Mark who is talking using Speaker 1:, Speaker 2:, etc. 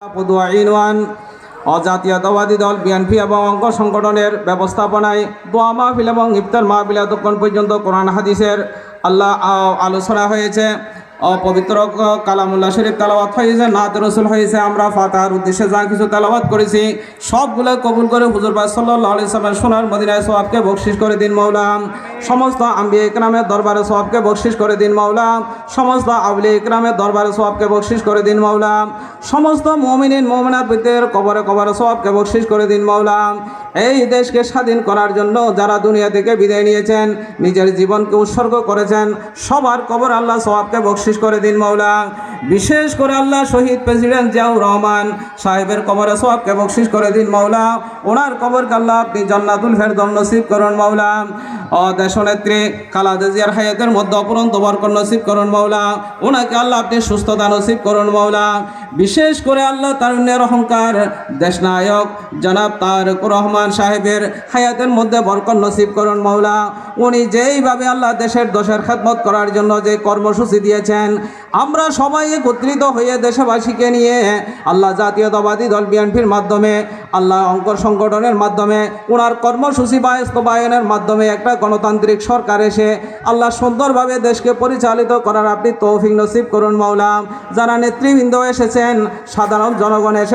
Speaker 1: আইনওয়ান অজাতীয়তাবাদী দল বিএনপি এবং অঙ্গ সংগঠনের ব্যবস্থাপনায় দোয়া মাহফিল এবং ইফতার মাহফিল এতক্ষণ পর্যন্ত কোরআন হাদিসের আলোচনা হয়েছে। পবিত্র কালামুল্লাহ শরীফ তেলাওয়াত হয়েছে, নাত রসুল হয়েছে। আমরা ফাতাহার উদ্দেশ্যে যা কিছু তেলাওয়াত করেছি সবগুলো কবুল করে হুজুর পাক সাল্লাল্লাহু আলাইহি ওয়াসাল্লামের সোনার মদিনায় সওয়াবকে বকশিশ করে দিন মাওলা। সমস্ত আম্বিয়া ইকরামের দরবারে সওয়াবকে বকশিশ করে দিন মাওলা। সমস্ত আউলিয়া ইকরামের দরবারে সওয়াবকে বকশিশ করে দিন মাওলা। সমস্ত মুমিনিন মুমিনাত ব্যক্তিদের কবরে কবরে সওয়াবকে বকশিশ করে দিন মাওলা। এই দেশকে স্বাধীন করার জন্য যারা দুনিয়া থেকে বিদায় নিয়েছেন, নিজের জীবনকে উৎসর্গ করেছেন, সবার কবর আল্লাহ সওয়াবকে বকশিশ করে দিন মাওলা। বিশেষ করে আল্লাহ শহীদ প্রেসিডেন্ট জিয়াউর রহমান সাহেবের কবরে সওয়াবকে বকশিশ করে দিন মাওলা। ওনার কবরকে আল্লাহ আপনি জান্নাতুল ফেরদৌস নসিব করুন মাওলা। দেশনেত্রী খালেদা জিয়ার হায়াতের মধ্যে অপরন্ত বরকত নসিব করুন মাওলা। ওনাকে আল্লাহ আপনি সুস্থতা নসিব করুন মাওলা। বিশেষ করে আল্লাহ তারুণ্যের অহংকার দেশনায়ক জনাব তারেক রহমান সাহেবের হায়াতের মধ্যে বরকত নসিব করুন মাওলা। উনি যেইভাবে আল্লাহ দেশের দোষের খেদমত করার জন্য যে কর্মসূচি দিয়েছেন, আমরা সবাই একত্রিত হয়ে দেশবাসীকে নিয়ে আল্লাহ জাতীয়তাবাদী দল বিএনপির মাধ্যমে, আল্লাহ অঙ্কর সংগঠনের মাধ্যমে, ওনার কর্মসূচি বাস্তবায়নের মাধ্যমে একটা গণতান্ত্রিক সরকার এসে আল্লাহ সুন্দরভাবে দেশকে পরিচালিত করার আপনি তৌফিক নসিব করুন মাওলা। যারা নেতৃবৃন্দ এসেছেন, সাধারণ জনগণ এসে